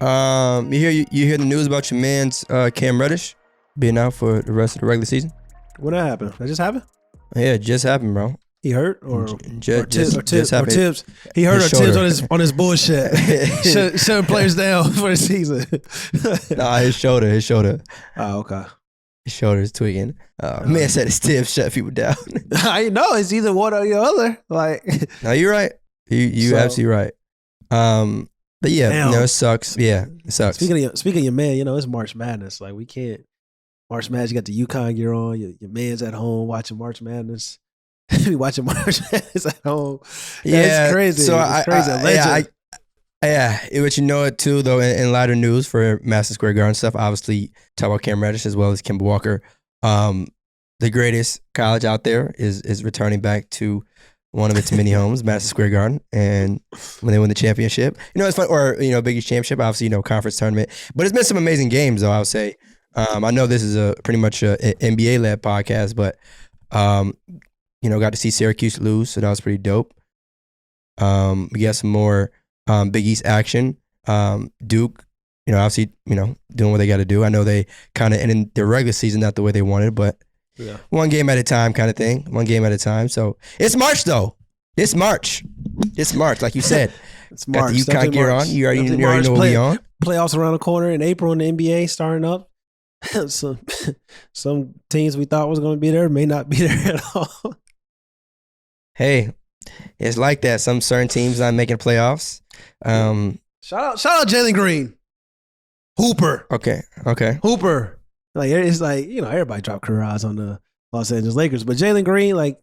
You hear the news about your man's Cam Reddish being out for the rest of the regular season? When that happened? That just happened? Yeah, it just happened, bro. He hurt Just happened. Tibbs. He hurt His or Tibbs shoulder. on his bullshit. Shutting players down for the season. Nah, his shoulder. Oh, okay. His shoulder is tweaking. Man said his Tibbs shut people down. I know it's either one or the other. Like, no, you're right. You absolutely right. But yeah, Damn. it sucks. Yeah, it sucks. Speaking of your man, it's March Madness. Like, we can't. March Madness, you got the UConn gear on. Your man's at home watching March Madness. Be watching March Madness at home. Yeah, it's crazy. So it's crazy. But you know it too, though. In lighter news for Madison Square Garden stuff, obviously talk about Cam Reddish as well as Kemba Walker. The greatest college out there is returning back to one of its mini homes, Madison Square Garden, and when they win the championship, it's fun. Or Big East championship, obviously, conference tournament. But it's been some amazing games, though. I would say. I know this is a pretty much a NBA led podcast, but got to see Syracuse lose, so that was pretty dope. We got some more Big East action. Duke, obviously, doing what they got to do. I know they kind of ended their regular season not the way they wanted, but one game at a time kind of thing. One game at a time. So it's March, though. It's March, like you said. It's March. You can't gear on. You already know what we on. Playoffs around the corner in April in the NBA starting up. Some teams we thought was going to be there may not be there at all. Hey, it's like that. Some certain teams not making playoffs. Shout out Jalen Green. Hooper. Okay. Hooper. Like, it's like, everybody dropped career odds on the Los Angeles Lakers. But Jalen Green, like,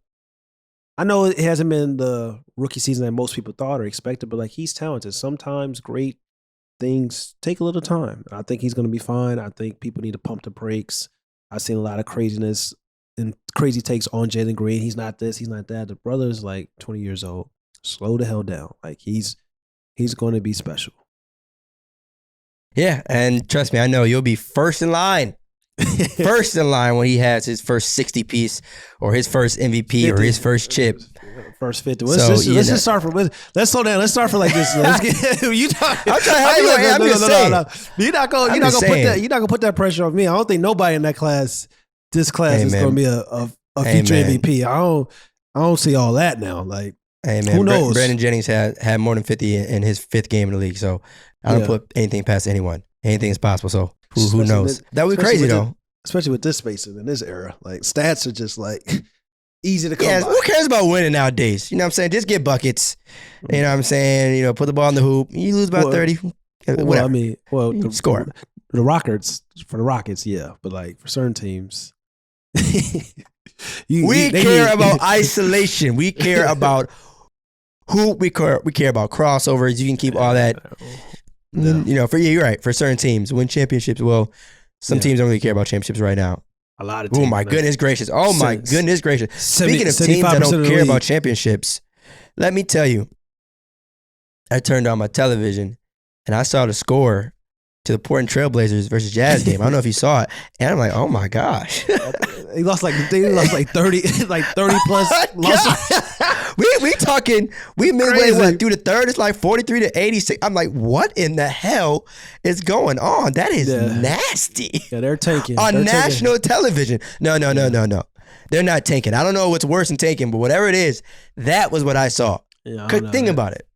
I know it hasn't been the rookie season that most people thought or expected, but like, he's talented. Sometimes great things take a little time. I think he's going to be fine. I think people need to pump the brakes. I've seen a lot of craziness and crazy takes on Jalen Green. He's not this, he's not that. The brother's like 20 years old. Slow the hell down. Like, he's going to be special. Yeah, and trust me, I know you'll be first in line. First in line when he has his first 60 piece or his first MVP 50. Or his first chip. First 50. Let's just start from. Let's slow down. Let's start from like this. Let's get you talking. I'm just saying. No. You're not gonna put that pressure on me. I don't think nobody in that class, this class, is gonna be a future MVP. I don't see all that now. Like, hey man, who knows? Brandon Jennings had more than 50 in his fifth game in the league, so I don't put anything past anyone. Anything is possible. So who knows? That would be crazy though. Especially with this spacing in this era. Like, stats are just like easy to come by. Who cares about winning nowadays? You know what I'm saying? Just get buckets. You know what I'm saying? Put the ball in the hoop. You lose by 30. Whatever. Score. For the Rockets, yeah. But like for certain teams. we care about isolation. We care about hoop. We care about crossovers. You can keep all that. No. You're right. For certain teams, win championships. Well, some teams don't really care about championships right now. A lot of teams. Oh my goodness gracious. Speaking of teams that don't care about championships, let me tell you, I turned on my television and I saw the score to the Portland Trailblazers versus Jazz game. I don't know if you saw it. And I'm like, oh my gosh. They lost like 30 plus losses. we midway through the third, it's like 43-86. I'm like, what in the hell is going on? That is nasty. Yeah, they're tanking. On national television. No. They're not tanking. I don't know what's worse than tanking, but whatever it is, that was what I saw. Yeah, think about it.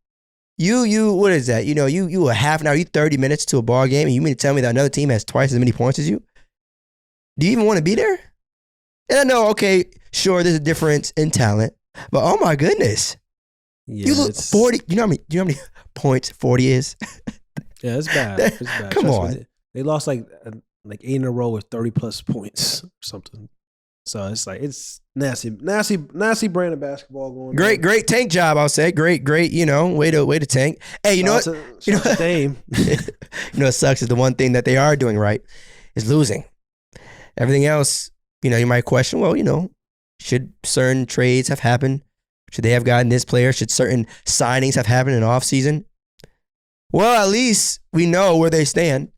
You what is that? You a half an hour, you 30 minutes to a ball game, and you mean to tell me that another team has twice as many points as you? Do you even want to be there? And I know, okay, sure, there's a difference in talent, but oh my goodness. Yeah, you look 40, you know how many points 40 is? Yeah, it's bad. Come on. They lost like 8 in a row with 30 plus points or something. So it's nasty brand of basketball going. Great tank job, I'll say. Great, way to tank. Hey, you know what? What sucks is the one thing that they are doing right is losing. Everything else, you might question, well, should certain trades have happened? Should they have gotten this player? Should certain signings have happened in off season? Well, at least we know where they stand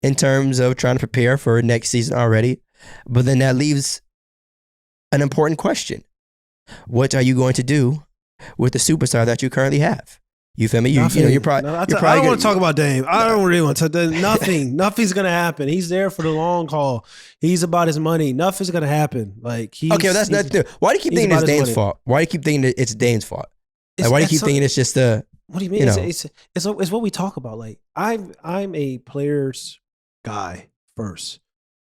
in terms of trying to prepare for next season already. But then that leaves an important question. What are you going to do with the superstar that you currently have? You feel me? You know, you're probably. I don't want to talk about Dame. I don't really want to talk. Nothing's gonna happen. He's there for the long haul. He's about his money. Nothing's gonna happen. Like okay, that's nothing. Why do you keep thinking it's Dame's fault? Why do you keep thinking that it's Dame's fault? Like, why do you keep thinking it's just the? What do you mean? It's what we talk about. Like I'm a players guy first.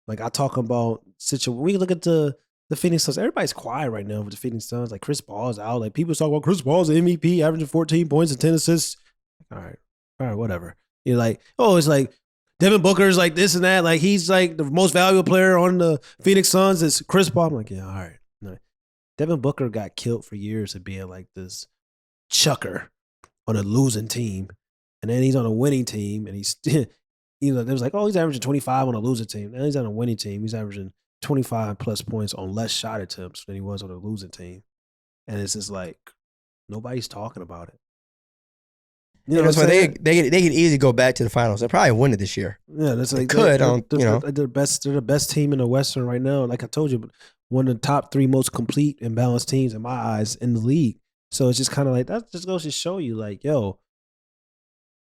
Like I talk about situation. We look at the Phoenix Suns. Everybody's quiet right now with the Phoenix Suns. Like Chris Paul's out. Like people talk about Chris Paul's the MVP, averaging 14 points and 10 assists. All right, whatever. You're like, oh, it's like Devin Booker's like this and that. Like he's like the most valuable player on the Phoenix Suns. It's Chris Paul. I'm like, yeah, all right. No. Devin Booker got killed for years of being like this chucker on a losing team, and then he's on a winning team, and he's they was like, oh, he's averaging 25 on a losing team. Now he's on a winning team. He's averaging 25 plus points on less shot attempts than he was on a losing team. And it's just like, nobody's talking about it. You know that's why they could easily go back to the finals. They'll probably win it this year. Yeah, that's like they're the best team in the Western right now. Like I told you, one of the top 3 most complete and balanced teams in my eyes in the league. So it's just kind of like that just goes to show you, like, yo,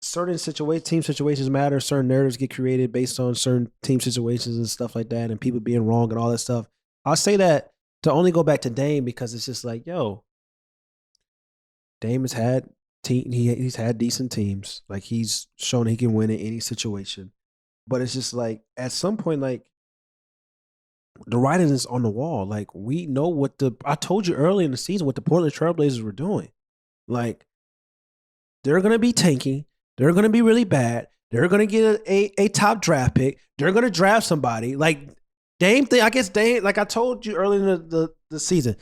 certain team situations matter. Certain narratives get created based on certain team situations and stuff like that, and people being wrong and all that stuff. I'll say that to only go back to Dame because it's just like, yo, Dame has had he's had decent teams. Like he's shown he can win in any situation, but it's just like at some point, like the writing is on the wall. Like we know I told you early in the season what the Portland Trailblazers were doing. Like they're gonna be tanking. They're going to be really bad. They're going to get a top draft pick. They're going to draft somebody. Like Dame thing, I guess Dame, like I told you early in the season,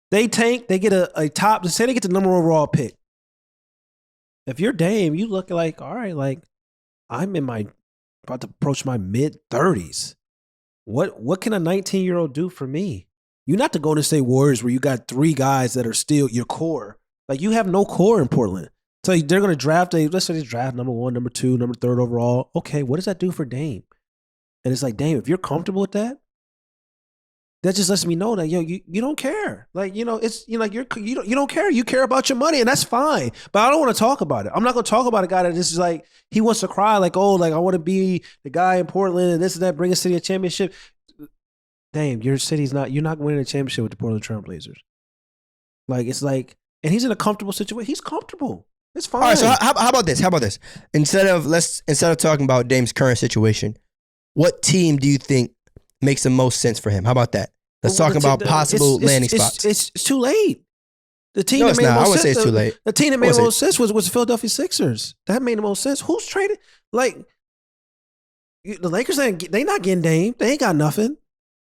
they tank, they get a top, say they get the number 1 overall pick. If you're Dame, you look like, all right, like I'm about to approach my mid-30s. What can a 19-year-old do for me? You're not the Golden State Warriors where you got 3 guys that are still your core. Like you have no core in Portland. So they're going to draft let's say they draft number 1, number 2, number 3 overall. Okay, what does that do for Dame? And it's like, Dame, if you're comfortable with that, that just lets me know that, yo, you don't care. Like, it's like you don't care. You care about your money, and that's fine. But I don't want to talk about it. I'm not going to talk about a guy that just is like, he wants to cry like, oh, like I want to be the guy in Portland and this and that, bring a city a championship. Dame, your city's you're not winning a championship with the Portland Trailblazers. Like, it's like, and he's in a comfortable situation. He's comfortable. It's fine. All right, so how about this? How about this? Instead of talking about Dame's current situation, what team do you think makes the most sense for him? How about that? Let's talk about possible landing spots. It's too late. The team no, that it's made not. the most I would sense, say it's too late. The team that made the most sense was the Philadelphia Sixers. That made the most sense. Who's traded? Like the Lakers they not getting Dame. They ain't got nothing.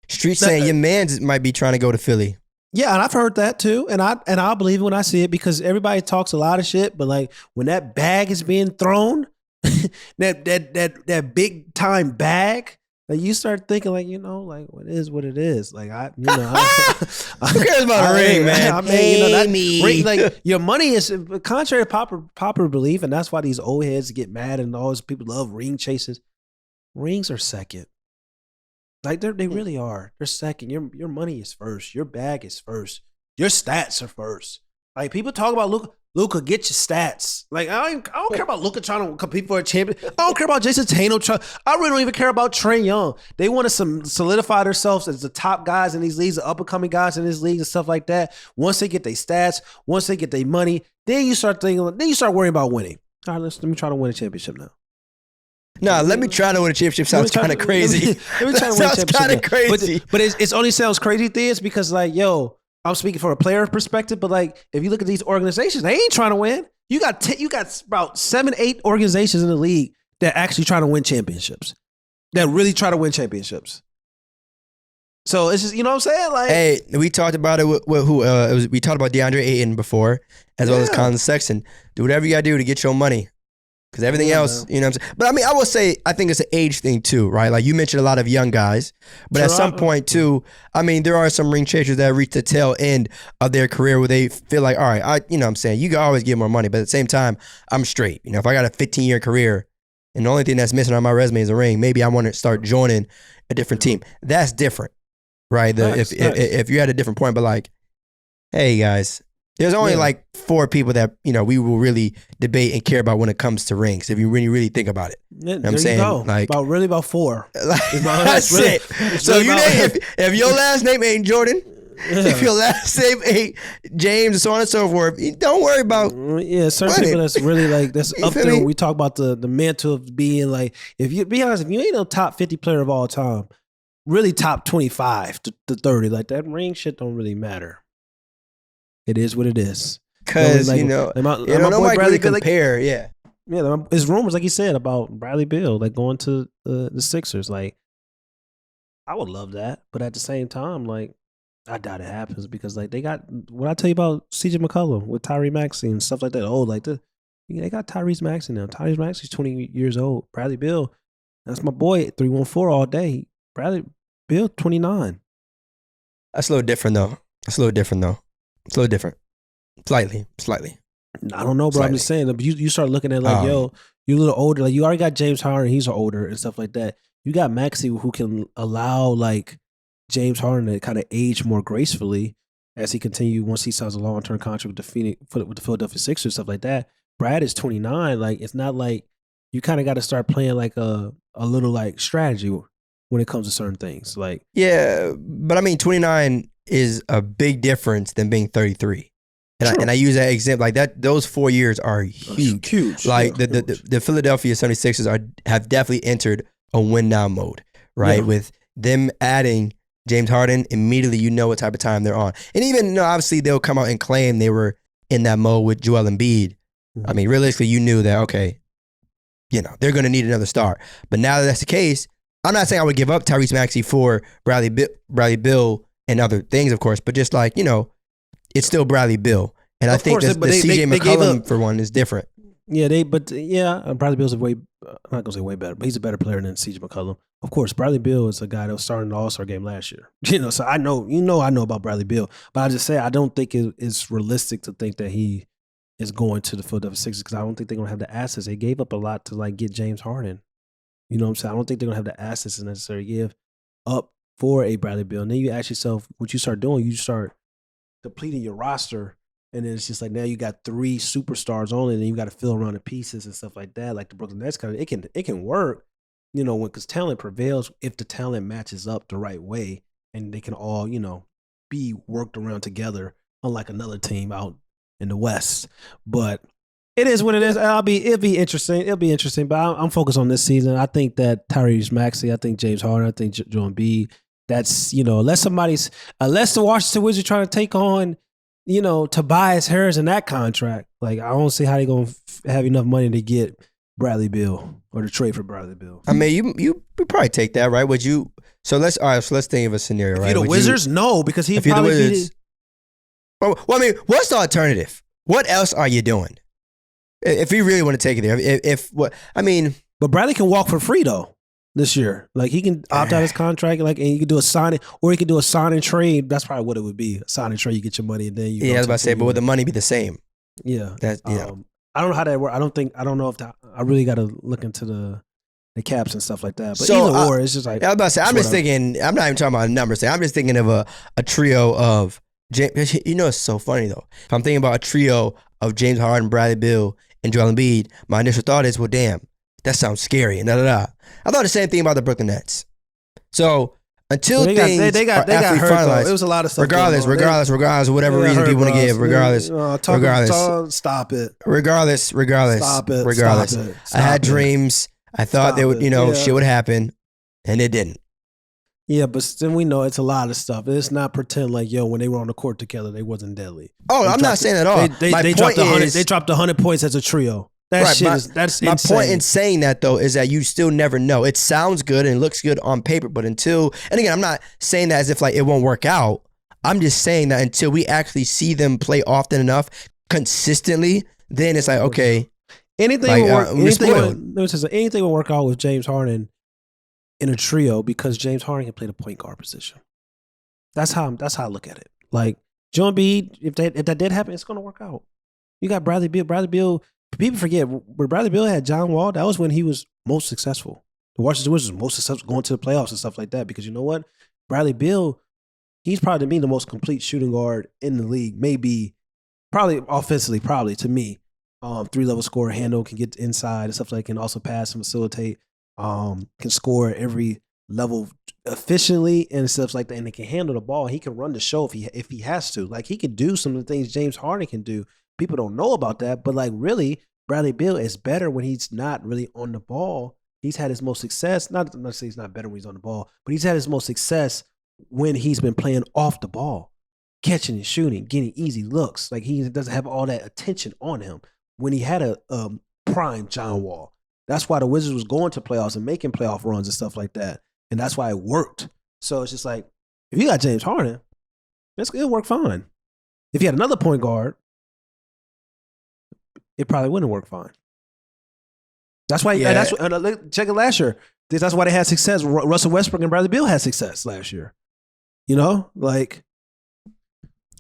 Street saying your man might be trying to go to Philly. Yeah, and I've heard that too, and I'll believe it when I see it because everybody talks a lot of shit, but like when that bag is being thrown, that big time bag, like you start thinking like like what it is. Like who cares about a ring, man? I mean, that ring, like your money is contrary to popular belief, and that's why these old heads get mad and all these people love ring chases. Rings are second. Like they really are. They're second. Your money is first. Your bag is first. Your stats are first. Like people talk about Luka, get your stats. Like I don't care about Luka trying to compete for a champion. I don't care about Jason Tatum. I really don't even care about Trae Young. They want to solidify themselves as the top guys in these leagues, the up and coming guys in these leagues and stuff like that. Once they get their stats, once they get their money, then you start worrying about winning. All right, let me try to win a championship now. No, let me try to win a championship. Sounds kind of crazy. Let me try to win a championship. Sounds kind of crazy. But it only sounds crazy, Theus, because like, yo, I'm speaking from a player perspective, but like, if you look at these organizations, they ain't trying to win. You got about 7-8 organizations in the league that actually try to win championships. That really try to win championships. So it's just, you know what I'm saying? Like, hey, we talked about it with who? We talked about DeAndre Ayton before, as well as Colin Sexton. Do whatever you got to do to get your money. Because everything else, you know what I'm saying? But I mean, I will say, I think it's an age thing too, right? Like you mentioned a lot of young guys, but at some point too, I mean, there are some ring chasers that reach the tail end of their career where they feel like, all right, you know what I'm saying? You can always get more money, but at the same time, I'm straight. You know, if I got a 15-year career and the only thing that's missing on my resume is a ring, maybe I want to start joining a different team. That's different, right? If you're at a different point, but like, hey guys, There's only like 4 people that, we will really debate and care about when it comes to rings, if you really think about it. Yeah, You know what I'm saying? Go. Like, about 4. That's really, it. So you name, if your last name ain't Jordan, if your last name ain't James, and so on and so forth, don't worry about. Yeah, certain people that's really like that's up there. When we talk about the mantle of being like, if you be honest, if you ain't a top 50 player of all time, really top 25 to 30, like that ring shit don't really matter. It is what it is. Because, like, nobody really compare, yeah. Yeah, there's rumors, like you said, about Bradley Beal, like going to the Sixers. Like, I would love that. But at the same time, like, I doubt it happens because, like, they got, what I tell you about CJ McCollum with Tyrese Maxey and stuff like that. Oh, like, they got Tyrese Maxey now. Tyrese Maxey's 20 years old. Bradley Beal, that's my boy, 314 all day. Bradley Beal, 29. That's a little different, though. It's a little different. Slightly. I don't know, bro. I'm just saying. You start looking at like, you're a little older. Like you already got James Harden. He's older and stuff like that. You got Maxey who can allow like James Harden to kind of age more gracefully as he continue once he signs a long-term contract with the Philadelphia Sixers, stuff like that. Brad is 29. Like it's not like you kind of got to start playing like a little like strategy when it comes to certain things. Like yeah, but I mean 29 is a big difference than being 33. And I use that example like that. Those 4 years are huge. Like the Philadelphia 76ers have definitely entered a win now mode, right? Yeah. With them adding James Harden, immediately you know what type of time they're on. And even obviously they'll come out and claim they were in that mode with Joel Embiid. Mm-hmm. I mean, realistically, you knew that okay, they're going to need another star. But now that that's the case, I'm not saying I would give up Tyrese Maxey for Bradley Beal and other things, of course, but just like it's still Bradley Beal, and I think the CJ McCollum for one is different. Yeah, Bradley Beal's I'm not gonna say way better, but he's a better player than CJ McCollum. Of course, Bradley Beal is a guy that was starting the All-Star game last year. So I know, I know about Bradley Beal, but I just say I don't think it's realistic to think that he is going to the Philadelphia Sixers because I don't think they're gonna have the assets. They gave up a lot to like get James Harden. You know what I'm saying? I don't think they're gonna have the assets necessary to give up for a Bradley Beal. And then you ask yourself, what you start doing, you start depleting your roster, and then it's just like now you got 3 superstars only, and then you got to fill around the pieces and stuff like that. Like the Brooklyn Nets kind of it can work, because talent prevails if the talent matches up the right way, and they can all be worked around together, unlike another team out in the West. But it is what it is. It'll be interesting. It'll be interesting. But I'm focused on this season. I think that Tyrese Maxey, I think James Harden, I think Joel Embiid. That's, unless the Washington Wizards trying to take on, Tobias Harris in that contract, like I don't see how they're going to have enough money to get Bradley Beal or to trade for Bradley Beal. I mean, you would probably take that, right? Would you? So let's think of a scenario, right? If you're the Wizards, no, because he'd probably be the... Well, I mean, what's the alternative? What else are you doing? If you really want to take it there, But Bradley can walk for free though. This year, like he can opt out his contract, like, and you can do a signing, or you can do a sign and trade. That's probably what it would be. A sign and trade, you get your money, and then you. Yeah, I was about to say, but would the money be the same? Yeah, I don't know how that works. I don't know if I really got to look into the caps and stuff like that. But either or, it's just like I was about to say. I'm just thinking. I'm not even talking about numbers. I'm just thinking of a trio of James. It's so funny though. If I'm thinking about a trio of James Harden, Bradley Beal, and Joel Embiid, my initial thought is, well, damn. That sounds scary. And I thought the same thing about the Brooklyn Nets. So until they got hurt, it was a lot of stuff. Regardless, of whatever reason people want to give, regardless. Stop it. Regardless. Stop it. I had dreams. I thought shit would happen, and it didn't. Yeah, but then we know it's a lot of stuff. It's not pretend like when they were on the court together, they wasn't deadly. Oh, I'm not saying at all. They dropped 100 points as a trio. That's my insane. point in saying that though is that you still never know. It sounds good and it looks good on paper, but and again, I'm not saying that as if like it won't work out. I'm just saying that until we actually see them play often enough, consistently, then it's like okay, anything will work out with James Harden in a trio because James Harden can play the point guard position. That's how I look at it. Like Joel Embiid, if that did happen, it's going to work out. You got Bradley Beal. Bradley Beal. People forget when Bradley Beal had John Wall. That was when he was most successful. The Washington Wizards was most successful going to the playoffs and stuff like that. Because you know what, Bradley Beal, he's probably the most complete shooting guard in the league. Maybe probably offensively, probably to me, 3-level scorer, handle, can get inside and stuff like that, can also pass and facilitate, can score at every level efficiently and stuff like that, and he can handle the ball. He can run the show if he has to. Like, he can do some of the things James Harden can do. People don't know about that, but like really, Bradley Beal is better when he's not really on the ball. He's had his most success. Not to say he's not better when he's on the ball, but he's had his most success when he's been playing off the ball, catching and shooting, getting easy looks. Like, he doesn't have all that attention on him. When he had a prime John Wall, that's why the Wizards was going to playoffs and making playoff runs and stuff like that, and that's why it worked. So it's just like, if you got James Harden, it'll work fine. If you had another point guard, it probably wouldn't work fine. That's why. Yeah. Check it last year. That's why they had success. Russell Westbrook and Bradley Beal had success last year. You know, like.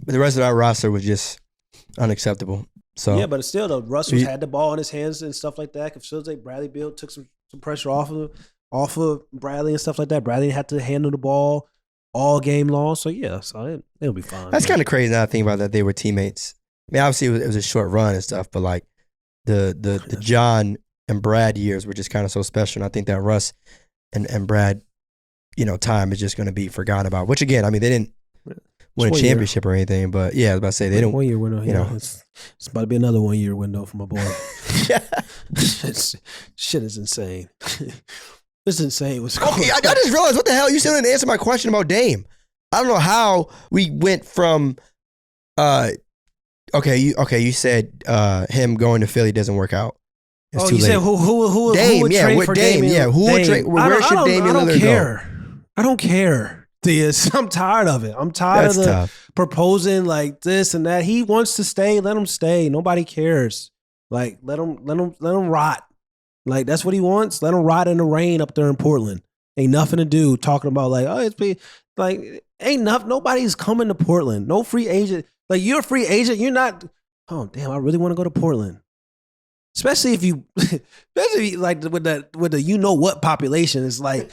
But the rest of our roster was just unacceptable. So yeah, but still, though, Russell had the ball in his hands and stuff like that. Could facilitate. Bradley Beal took some pressure off of Bradley and stuff like that. Bradley had to handle the ball all game long. So yeah, so it'll be fine. That's kind of crazy now to think about that they were teammates. I mean, obviously it was a short run and stuff, but like the John and Brad years were just kind of so special. And I think that Russ and Brad, time is just going to be forgotten about. Which again, I mean, they didn't win a championship or anything, but yeah, I was about to say they didn't. 1 year window, it's about to be another 1 year window for my boy. Yeah, shit is insane. It's insane. What's going on? I just realized, what the hell? You still didn't answer my question about Dame. I don't know how we went from. You said him going to Philly doesn't work out. It's too you late. said who Dame, would yeah, trade with for Dame, Damian? yeah, who would trade? Where should Damian Lillard go? I don't care. I'm tired of it. I'm tired of proposing like this and that. He wants to stay. Let him stay. Nobody cares. Like let him rot. Like that's what he wants. Let him rot in the rain up there in Portland. Ain't nothing to do talking about ain't nothing. Nobody's coming to Portland. No free agent. Like, you're a free agent. You're not. Oh damn! I really want to go to Portland. Especially if you like with the what population is like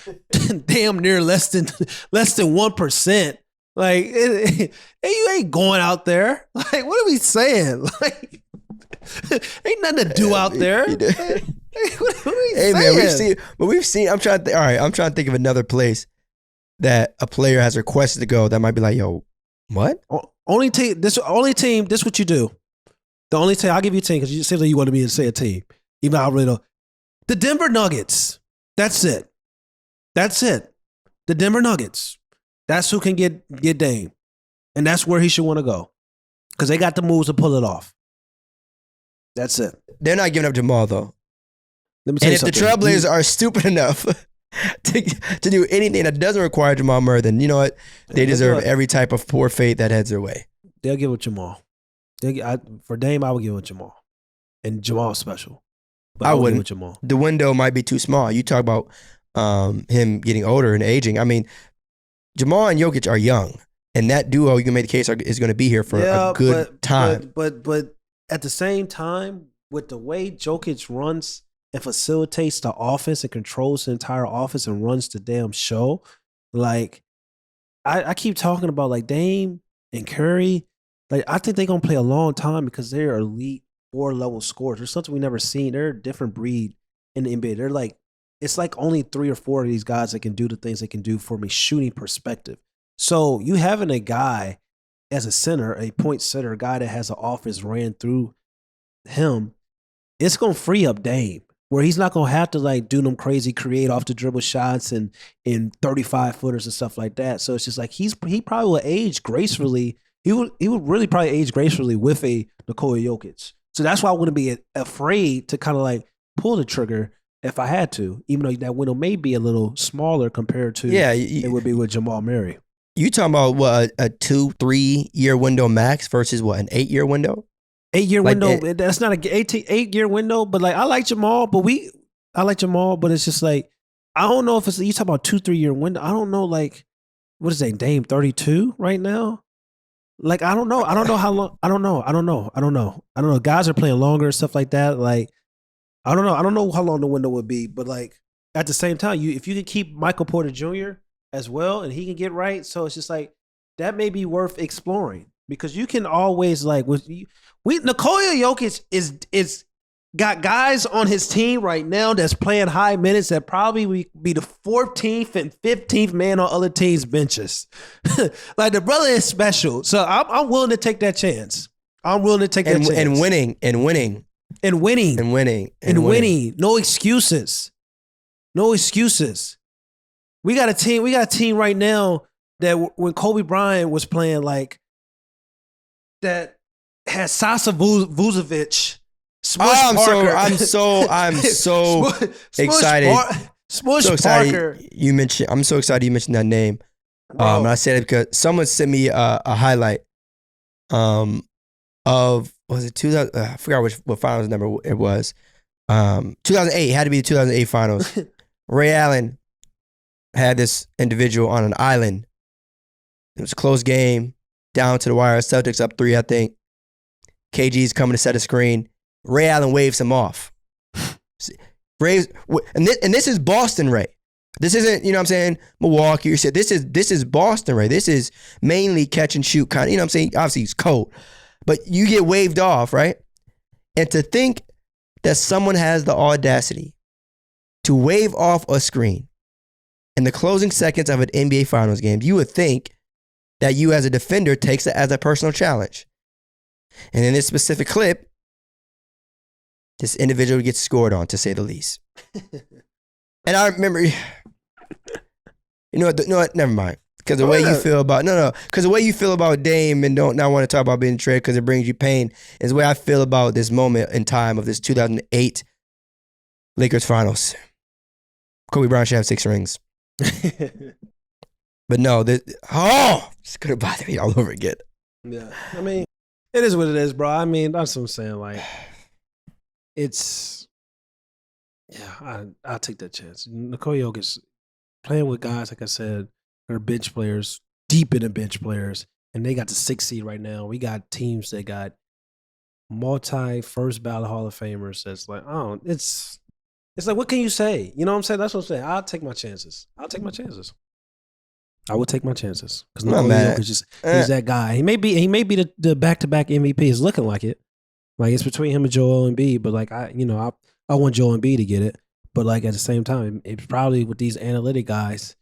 damn near less than 1%. Like you ain't going out there. Like, what are we saying? Like, ain't nothing to do out there. What are we saying? Man, we've seen. I'm trying to think of another place that a player has requested to go that might be like, yo, what? Only team. This what you do. The only team, I'll give you a team because you seem like you wanted me to say a team. Even though I really don't. The Denver Nuggets. That's it. The Denver Nuggets. That's who can get Dame. And that's where he should want to go. Because they got the moves to pull it off. That's it. They're not giving up Jamal, though. Let me tell you something. If the Trailblazers are stupid enough to do anything that doesn't require Jamal Murray, then you know what? They deserve every type of poor fate that heads their way. They'll give it Jamal. For Dame, I would give it Jamal. And Jamal's special. But I wouldn't give it Jamal. The window might be too small. You talk about him getting older and aging. I mean, Jamal and Jokic are young. And that duo, you can make the case, is going to be here for a good time. But at the same time, with the way Jokic runs and facilitates the offense and controls the entire offense and runs the damn show, like, I keep talking about, like, Dame and Curry. Like, I think they're going to play a long time because they're elite 4-level scorers. There's something we never seen. They're a different breed in the NBA. They're like, it's like only 3 or 4 of these guys that can do the things they can do from a shooting perspective. So you having a guy as a center, a point center, a guy that has an offense ran through him, it's going to free up Dame, where he's not going to have to like do them crazy create off the dribble shots and in 35 footers and stuff like that. So it's just like he probably will age gracefully. He would really probably age gracefully with a Nikola Jokic. So that's why I wouldn't be afraid to kind of like pull the trigger if I had to, even though that window may be a little smaller compared to it would be with Jamal Murray. You talking about what, a 2-3 year window max versus what, an 8-year window? 8-year window. That's not a 8-year window, but like I like Jamal, but it's just like I don't know if it's you talking about 2-3 year window. I don't know, like what is that? Dame 32 right now. Like, I don't know how long. I don't know. Guys are playing longer and stuff like that. Like, I don't know how long the window would be. But like at the same time, if you can keep Michael Porter Jr. as well, and he can get right, so it's just like that may be worth exploring. because you can always Nikola Jokic is got guys on his team right now that's playing high minutes that probably be the 14th and 15th man on other teams' benches. Like the brother is special, so I'm willing to take that chance. I'm willing to take that chance. And winning. No excuses. No excuses. We got a team right now that when Kobe Bryant was playing, like that had Sasa Vucevic. I'm so excited. Smush Parker. I'm so excited you mentioned that name. I said it because someone sent me a highlight of, was it 2000? I forgot what finals number it was. 2008, it had to be the 2008 finals. Ray Allen had this individual on an island. It was a close game, down to the wire. Celtics up 3, I think. KG's coming to set a screen. Ray Allen waves him off. And this is Boston Ray. This isn't, you know what I'm saying, Milwaukee. You said this is Boston Ray. This is mainly catch and shoot kind of, you know what I'm saying? Obviously he's cold. But you get waved off, right? And to think that someone has the audacity to wave off a screen in the closing seconds of an NBA Finals game, you would think that you as a defender takes it as a personal challenge. And in this specific clip, this individual gets scored on, to say the least. And I remember, you know what? Never mind. Because the way you feel about because the way you feel about Dame and don't not want to talk about being traded because it brings you pain is the way I feel about this moment in time of this 2008 Lakers Finals. Kobe Bryant should have 6 rings. But no, it's gonna bother me all over again. Yeah, I mean, it is what it is, bro. I mean, that's what I'm saying. Like, I'll take that chance. Nikola Jokic playing with guys, like I said, are bench players, deep in the bench players, and they got the 6th seed right now. We got teams that got multi-first ballot Hall of Famers. That's like, it's like, what can you say? You know what I'm saying? That's what I'm saying. I'll take my chances. I will take my chances. Because Nikola Jokic he's that guy. He may be the back-to-back MVP. It's looking like it. Like, it's between him and Joel Embiid, but like I want Joel Embiid to get it. But like at the same time, it's probably with these analytic guys,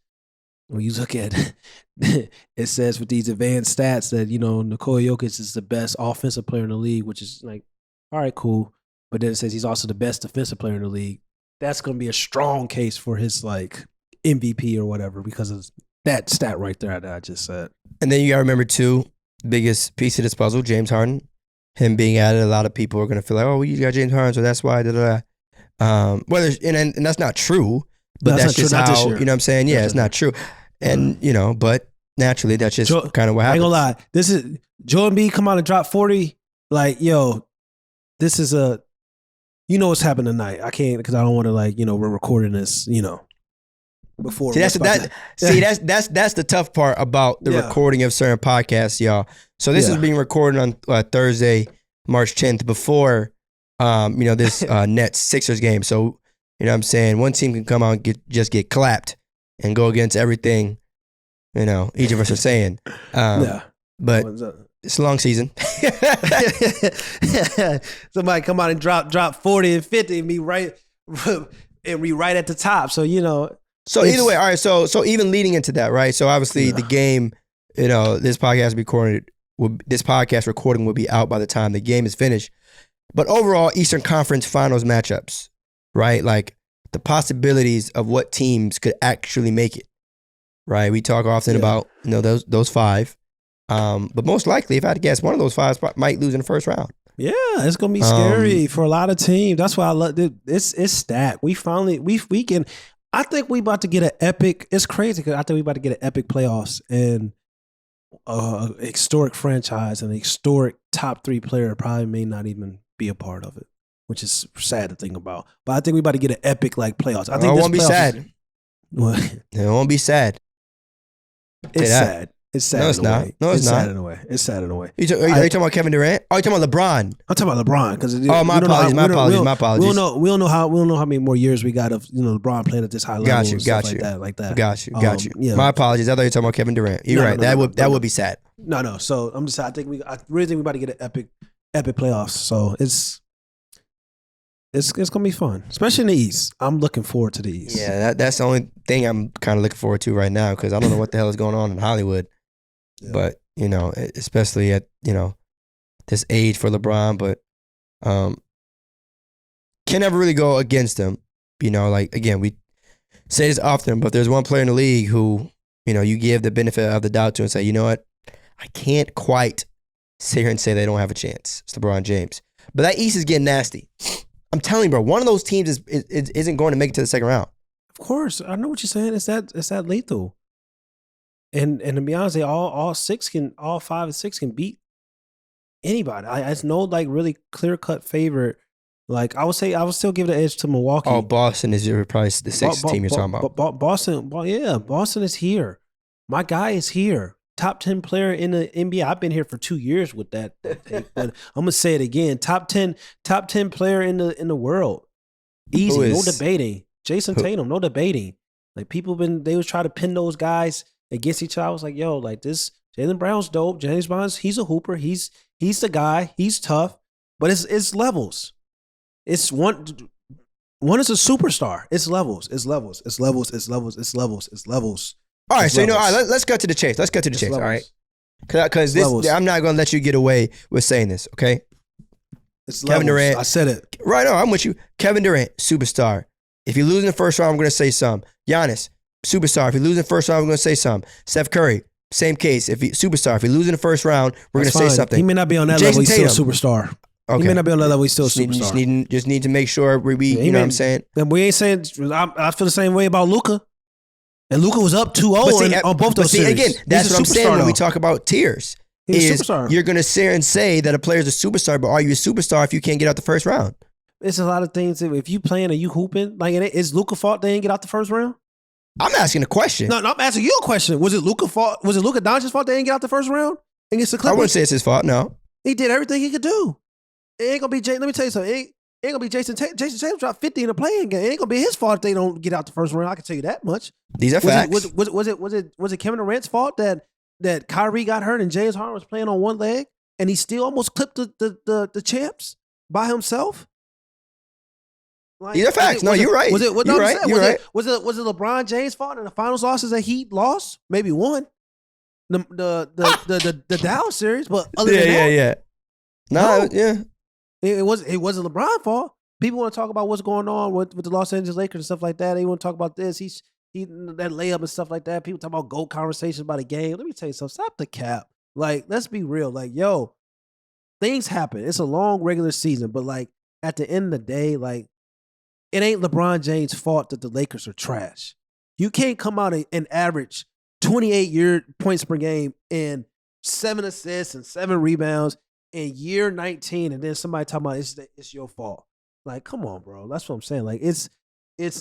when you look at it says with these advanced stats that, Nikola Jokic is the best offensive player in the league, which is like, all right, cool. But then it says he's also the best defensive player in the league. That's going to be a strong case for his like MVP or whatever because of that stat right there that I just said. And then you got to remember too, biggest piece of this puzzle, James Harden. Him being added, a lot of people are going to feel like, oh, you got James Harden, so that's why, and that's not true, but that's just how, you know what I'm saying? Yeah, it's not true. And, but naturally, that's just kind of what happens. I ain't gonna lie. This is, Joel Embiid come out and drop 40. Like, yo, this is what's happening tonight. I can't, because I don't want to, like, we're recording this, before. See, that's the tough part about the recording of certain podcasts, y'all. So this is being recorded on Thursday, March 10th, before this Nets Sixers game. So, you know what I'm saying, one team can come out and just get clapped and go against everything, each of us are saying. But it's a long season. Somebody come out and drop 40 and 50 and be right at the top. So, So either way, all right. So even leading into that, right? So obviously the game, this podcast recording will be out by the time the game is finished. But overall, Eastern Conference Finals matchups, right? Like the possibilities of what teams could actually make it, right? We talk often about those 5, but most likely, if I had to guess, one of those 5 might lose in the first round. Yeah, it's gonna be scary for a lot of teams. That's why I love it. It's stacked. We finally we can. I think we about to get an epic. It's crazy because I think we about to get an epic playoffs and a historic franchise and a historic top 3 player probably may not even be a part of it, which is sad to think about. But I think we about to get an epic like playoffs. I think it won't be sad. What? It won't be sad. It's sad. It's sad No, it's in a not. way. No, it's sad not. in a way. It's sad in a way. Are you talking about Kevin Durant? Oh, you talking about LeBron? I'm talking about LeBron because Oh, my apologies. My apologies. We don't know how many more years we got of LeBron playing at this high level. Got you. Like that. Got you. Yeah. My apologies. I thought you were talking about Kevin Durant. You're right. That would be sad. No. So I'm just. I really think we about to get an epic playoffs. So it's gonna be fun, especially in the East. I'm looking forward to the East. Yeah, that's the only thing I'm kind of looking forward to right now because I don't know what the hell is going on in Hollywood. Yeah. But especially at this age for LeBron, but can never really go against him. Like again, we say this often, but there's one player in the league who you give the benefit of the doubt to and say, you know what, I can't quite sit here and say they don't have a chance. It's LeBron James, but that East is getting nasty. I'm telling you, bro, one of those teams isn't going to make it to the second round. Of course, I know what you're saying. It's that lethal. And to be honest, all 5 and 6 can beat anybody. It's no like really clear cut favorite. Like I would say, I would still give the edge to Milwaukee. Oh, Boston is probably the sixth team you're talking about. Boston is here. My guy is here. Top 10 player in the NBA. I've been here for 2 years with that take, but I'm gonna say it again. Top 10 player in the world. Easy, no debating. Jason Tatum, no debating. Like they was trying to pin those guys against each other. I was like, yo, like this Jaylen Brown's dope. James Bonds, he's a hooper. He's the guy. He's tough. But it's levels. It's one is a superstar. It's levels. All right, all right, let's cut to the chase. All right. Because I'm not going to let you get away with saying this, okay? It's Kevin Durant. I said it. Right on, I'm with you. Kevin Durant, superstar. If you lose in the first round, I'm going to say some. Giannis, superstar. If you lose in the first round, I'm going to say some. Steph Curry, same case. Superstar. If you lose in the first round, we're going to say something. He may not be on that level. He's still a superstar. Okay. He may not be on that level. He's still a superstar. Just need to make sure you know what I'm saying? And we ain't saying, I feel the same way about Luka. And Luka was up 2-0 on both those series. Again, that's what I'm saying when we talk about tiers. He's a superstar. You're going to sit and say that a player's a superstar, but are you a superstar if you can't get out the first round? It's a lot of things. If you playing or you hooping, like, is Luka fault they didn't get out the first round? I'm asking a question. No, I'm asking you a question. Was it Luka fault? Was it Luka Doncic's fault they didn't get out the first round against the Clippers? I wouldn't say it's his fault. No, he did everything he could do. It ain't gonna be Let me tell you something. It ain't gonna be Jason Tatum. Jason Tatum dropped 50 in a playing game. It ain't gonna be his fault if they don't get out the first round. I can tell you that much. These are facts. Was it Kevin Durant's fault that Kyrie got hurt and James Harden was playing on one leg and he still almost clipped the champs by himself? Like, these are facts. No, you're right. Was it? You're right. You're right. Was it LeBron James' fault in the finals losses that he lost? Maybe one. The Dallas series, but other than that, yeah. No, yeah. It wasn't LeBron's fault. People want to talk about what's going on with the Los Angeles Lakers and stuff like that. They want to talk about this. He that layup and stuff like that. People talk about GOAT conversations about a game. Let me tell you something. Stop the cap. Like, let's be real. Like, yo, things happen. It's a long regular season, but like at the end of the day, like it ain't LeBron James' fault that the Lakers are trash. You can't come out and average 28 points per game and 7 assists and 7 rebounds in year 19, and then somebody talking about it's your fault. Like, come on, bro. That's what I'm saying. Like, it's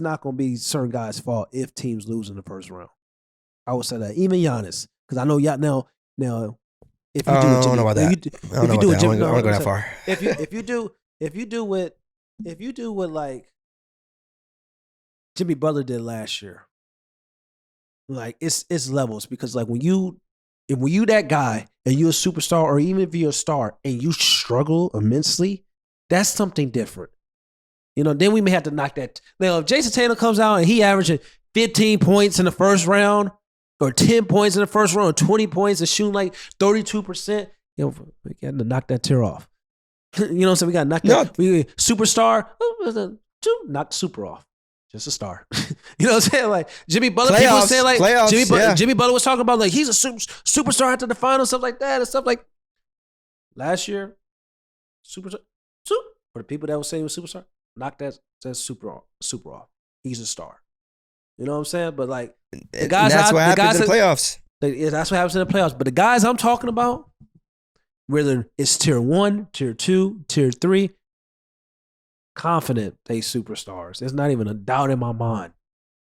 not going to be certain guys' fault if teams lose in the first round. I would say that. Even Giannis. Because I know now, if you do I don't know about that. I don't want to go that far. If you do what like Jimmy Butler did last year, like it's levels. Because like when you that guy and you're a superstar, or even if you're a star and you struggle immensely, that's something different. Then we may have to knock that. Now, if Jason Tatum comes out and he averaging 15 points in the first round, or 10 points in the first round, or 20 points, and shooting like 32%, we got to knock that tear off. So we got to knock that. Superstar, knock super off. Just a star. You know what I'm saying? Like Jimmy Butler, people were saying like Jimmy Butler was talking about like he's a superstar after the finals, stuff like that, and stuff like last year. Superstar. For the people that were saying he was superstar, knock that super off. He's a star. You know what I'm saying? But like the guys, that's what happens in the playoffs. That's what happens in the playoffs. But the guys I'm talking about, whether it's tier 1, tier 2, tier 3. Confident they superstars. There's not even a doubt in my mind.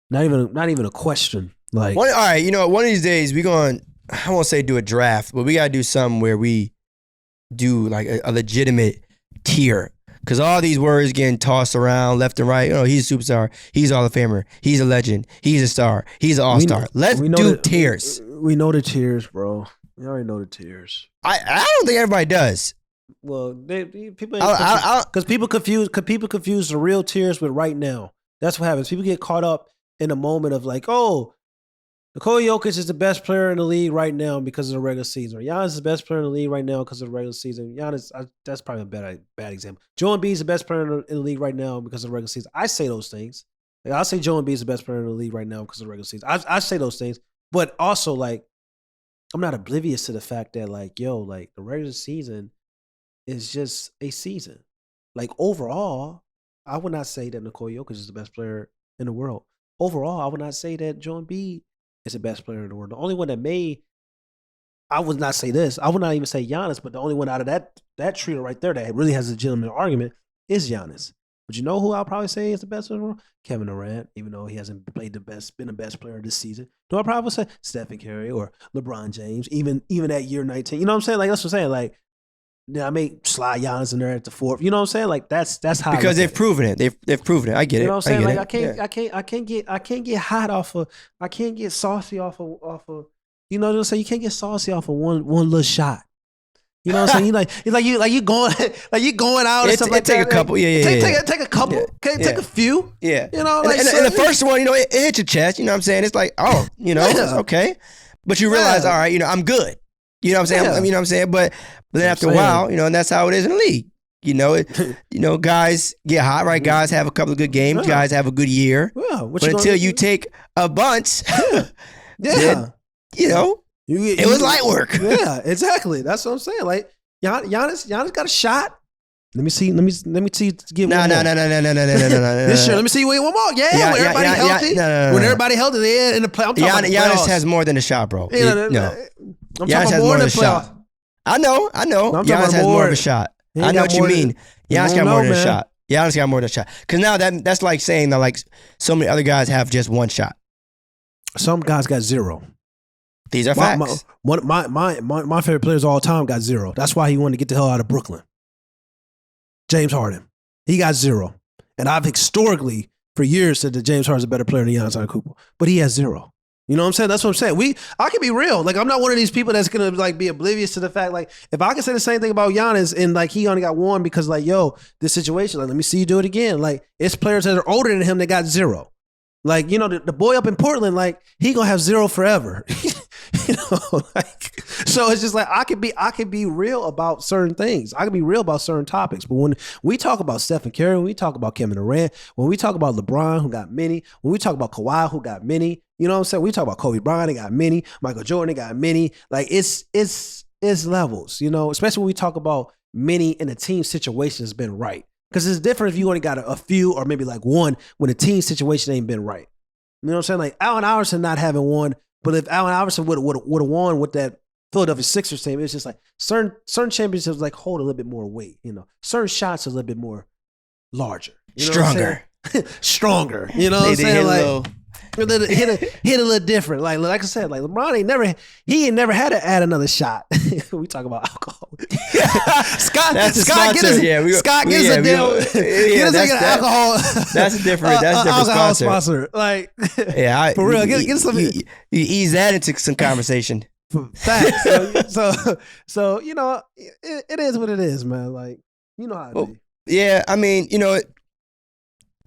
Not even a question. Like, all right, one of these days we going. I won't say do a draft, but we gotta do something where we do like a legitimate tier. Because all these words getting tossed around left and right. He's a superstar. He's a Hall of Famer. He's a legend. He's a star. He's an all-star. Let's do tiers. We know the tiers, bro. We already know the tiers. I don't think everybody does. Well, people because people confuse the real tiers with right now. That's what happens. People get caught up in a moment of like, oh, Nikola Jokic is the best player in the league right now because of the regular season. Or Giannis is the best player in the league right now because of the regular season. Giannis, that's probably a bad example. Joel Embiid is the best player in the league right now because of the regular season. I say those things. Like, I'll say Joel Embiid is the best player in the league right now because of the regular season. I say those things. But also, like, I'm not oblivious to the fact that, like, the regular season is just a season. Like, overall, I would not say that Nikola Jokic is the best player in the world. Overall, I would not say that Joel Embiid is the best player in the world. The only one that I would not say this. I would not even say Giannis, but the only one out of that trio right there that really has a legitimate argument is Giannis. But you know who I'll probably say is the best in the world? Kevin Durant, even though he hasn't been the best player this season. Do I probably say Stephen Curry or LeBron James, even at year 19? You know what I'm saying? Like, that's what I'm saying. Like, I may slide Giannis in there at the fourth. You know what I'm saying? Like, that's how. Because they've proven it. They've proven it. I get it. You know what I'm saying? Like, I can't get hot off of. I can't get saucy off of. You know what I'm saying? You can't get saucy off of one little shot. You know what I'm saying? You going out and stuff like that. Take a couple. Take a couple. Yeah. Okay, take a few. Yeah. You know, and the first one, it hits your chest. You know what I'm saying? It's like, oh, it's okay. But you realize, all right, I'm good. You know what I'm saying? Yeah. You know what I'm saying? But then after a while, and that's how it is in the league. Guys get hot, right? Guys have a couple of good games. Guys have a good year. Yeah. But until you take a bunch, then, it was light work. Yeah, exactly. That's what I'm saying. Like, Giannis got a shot. Let me see. Give no. This year, let me see. Wait, one more. Yeah, when everybody healthy. When everybody healthy, they're in the play. I'm talking about the Giannis has more than a shot, bro. No. I'm Giannis has more than a shot. I know. Giannis has more of a shot. I know what you mean. Giannis got more than a shot. Giannis got more than a shot. Because now that's like saying that like so many other guys have just one shot. Some guys got zero. These are facts. My favorite players of all time got zero. That's why he wanted to get the hell out of Brooklyn. James Harden. He got zero. And I've historically, for years, said that James Harden's a better player than Giannis Antetokounmpo. But he has zero. You know what I'm saying? That's what I'm saying. I can be real. Like, I'm not one of these people that's gonna like be oblivious to the fact. Like, if I can say the same thing about Giannis and like he only got one because like, this situation. Like, let me see you do it again. Like, it's players that are older than him that got zero. Like, the boy up in Portland, like, he gonna have zero forever. So it's just like I could be real about certain things. I could be real about certain topics. But when we talk about Stephen Curry, when we talk about Kevin Durant, when we talk about LeBron, who got many, when we talk about Kawhi, who got many, you know what I'm saying? We talk about Kobe Bryant, he got many, Michael Jordan, he got many. Like, it's levels, especially when we talk about many and the team situation has been right. Because it's different if you only got a few or maybe like one when the team situation ain't been right. You know what I'm saying? Like, Allen Iverson not having one, but if Allen Iverson would have won with that Philadelphia Sixers team, it's just like certain championships like hold a little bit more weight. Certain shots are a little bit more larger. Stronger. Stronger. You know what I'm saying? Like, hit a little different. Like I said, like LeBron ain't never had to add another shot. We talk about alcohol. Scott get us a deal. Get us alcohol. That's a different alcohol sponsor. Like, for real, get us some. You ease that into some conversation. Facts. So it is what it is, man. Like, how it be. Yeah, I mean,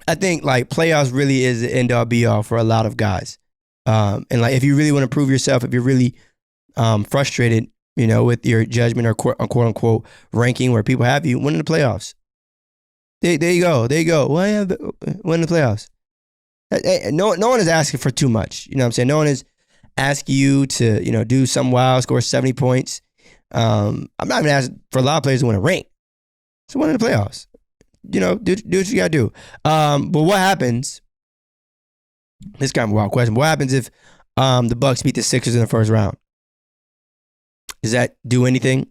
I think like playoffs really is the end all be all for a lot of guys. And like if you really want to prove yourself, if you're really frustrated, with your judgment or quote unquote ranking where people have you, win the playoffs. There you go. Well, win the playoffs. No one is asking for too much. You know what I'm saying? No one is asking you to, do some wild, score 70 points. I'm not even asking for a lot of players to win a ring. So win the playoffs. Do what you gotta do. But what happens? This is kind of a wild question. What happens if the Bucks beat the Sixers in the first round? Does that do anything?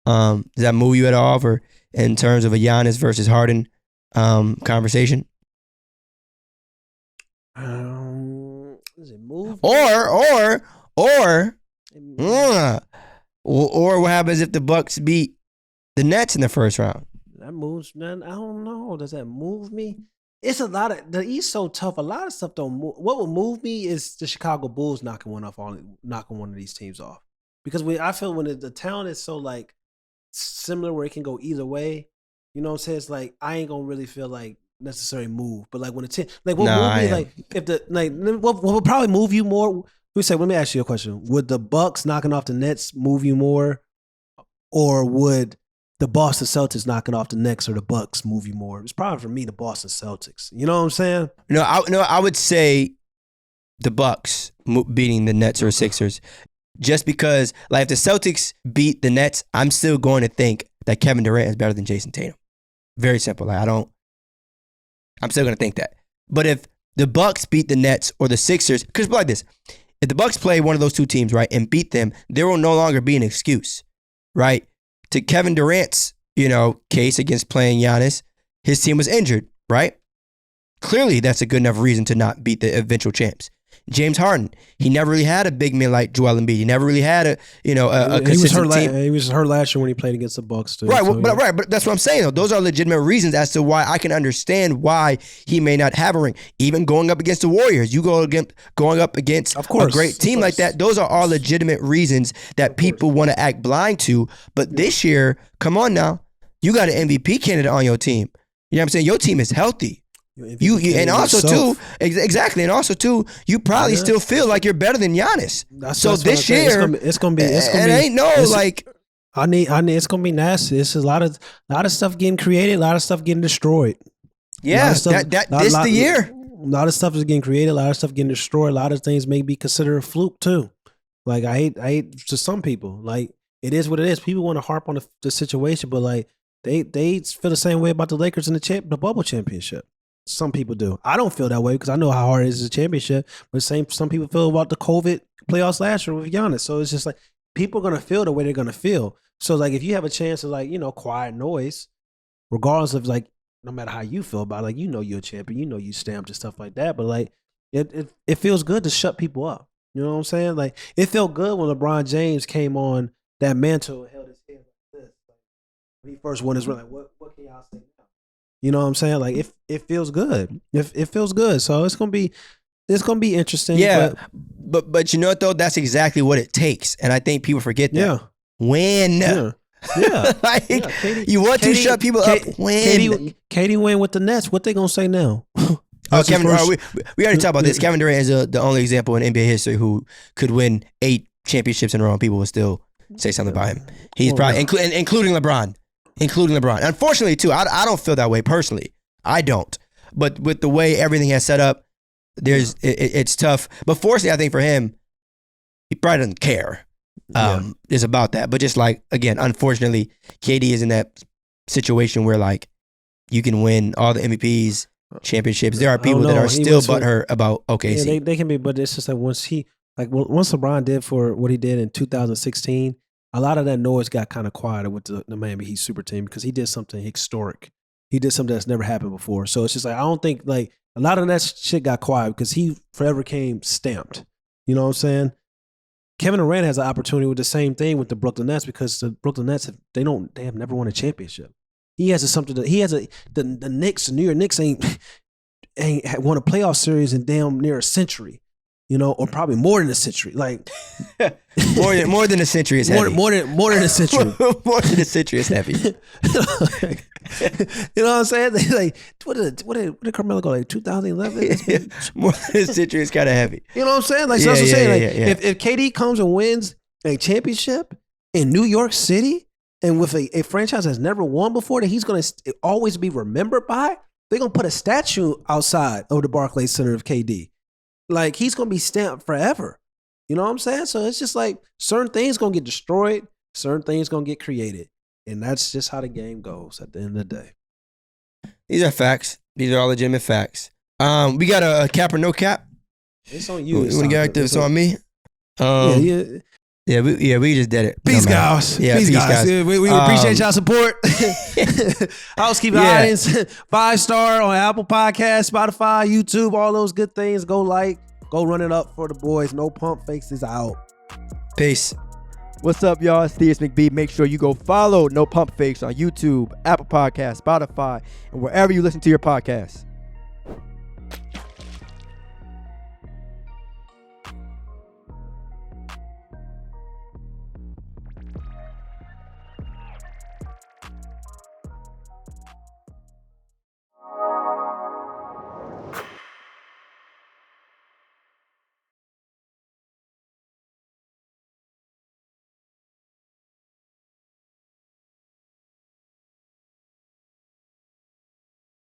Does that move you at all, or in terms of a Giannis versus Harden conversation? Does it move? Or Or what happens if the Bucks beat the Nets in the first round? That moves, man. I don't know. Does that move me? It's a lot of the East so tough. A lot of stuff don't move. What would move me is the Chicago Bulls knocking one of these teams off. Because I feel when the talent is so like similar where it can go either way, you know what I'm saying? It's like I ain't gonna really feel like necessary move. But like when the like what move me like if the like what would probably move you more? Let me ask you a question. Would the Bucks knocking off the Nets move you more? Or would the Boston Celtics knocking off the Knicks or the Bucks move you more? It's probably for me the Boston Celtics. You know what I'm saying? No, I would say the Bucks beating the Nets or Sixers, just because like if the Celtics beat the Nets, I'm still going to think that Kevin Durant is better than Jason Tatum. Very simple. Like I'm still going to think that. But if the Bucks beat the Nets or the Sixers, because like this, if the Bucks play one of those two teams, right, and beat them, there will no longer be an excuse, right? To Kevin Durant's, case against playing Giannis, his team was injured, right? Clearly, that's a good enough reason to not beat the eventual champs. James Harden, he never really had a big man like Joel Embiid. He never really had a consistent team. He was hurt last year when he played against the Bucks too. Right, but that's what I'm saying though. Those are legitimate reasons as to why I can understand why he may not have a ring. Even going up against the Warriors, going up against a great team like that. Those are all legitimate reasons that people want to act blind to. But this year, come on now, you got an MVP candidate on your team. You know what I'm saying? Your team is healthy. You and also too, exactly, and also too, you probably still feel like you're better than Giannis. So this year, it's gonna be. It's gonna be nasty. It's a lot of stuff getting created, a lot of stuff getting destroyed. Yeah, this the year. A lot of stuff is getting created, a lot of stuff getting destroyed. A lot of things may be considered a fluke too. Like I hate to some people. Like it is what it is. People want to harp on the situation, but like they feel the same way about the Lakers and the bubble championship. Some people do. I don't feel that way because I know how hard it is as a championship. But some people feel about the COVID playoffs last year with Giannis. So it's just like people are gonna feel the way they're gonna feel. So like if you have a chance of quiet noise, regardless of like no matter how you feel about it, like you're a champion, you stamped and stuff like that. But like it feels good to shut people up. You know what I'm saying? Like it felt good when LeBron James came on that mantle and held his head like this. Like, when he first won his ring, like what can y'all say now? You know what I'm saying? Like it feels good. It feels good. So it's gonna be interesting. Yeah, but you know what though? That's exactly what it takes, and I think people forget that. Yeah. When. Yeah. Like you want to shut people up. When. Katie win with the Nets. What they gonna say now? Kevin. We already talked about this. Kevin Durant is the only example in NBA history who could win 8 championships in a row, and people would still say something about him. He's probably including LeBron. Unfortunately, too, I don't feel that way personally. I don't. But with the way everything has set up, it's tough. But fortunately, I think for him, he probably doesn't care. It's about that. But just like, again, unfortunately, KD is in that situation where like you can win all the MVPs, championships. There are people that are still butthurt about OKC. Yeah, they can be, but it's just like once LeBron did for what he did in 2016, a lot of that noise got kind of quieter with the Miami Heat super team because he did something historic. He did something that's never happened before. So it's just like I don't think like a lot of that shit got quiet because he forever came stamped. You know what I'm saying? Kevin Durant has an opportunity with the same thing with the Brooklyn Nets because the Brooklyn Nets they have never won a championship. He has the Knicks, the New York Knicks ain't won a playoff series in damn near a century. Or probably more than a century. Like more than a century is heavy. More than a century. More than a century is heavy. You know what I'm saying? Like what did Carmelo go like 2011? More than a century is kind of heavy. You know what I'm saying? Like that's what I'm saying. If KD comes and wins a championship in New York City and with a franchise that's never won before that he's gonna always be remembered by, they're gonna put a statue outside of the Barclays Center of KD. Like he's gonna be stamped forever. You know what I'm saying? So it's just like certain things gonna get destroyed, certain things gonna get created. And that's just how the game goes at the end of the day. These are facts. These are all legitimate facts. We got a cap or no cap? It's on you. It's on me? We just did it. Peace, guys. Yeah, peace, guys. We appreciate y'all support. Housekeeping audience, 5-star on Apple Podcasts, Spotify, YouTube, all those good things. Go run it up for the boys. No pump fakes is out. Peace. What's up, y'all? It's Theus McBee. Make sure you go follow No Pump Fakes on YouTube, Apple Podcasts, Spotify, and wherever you listen to your podcasts.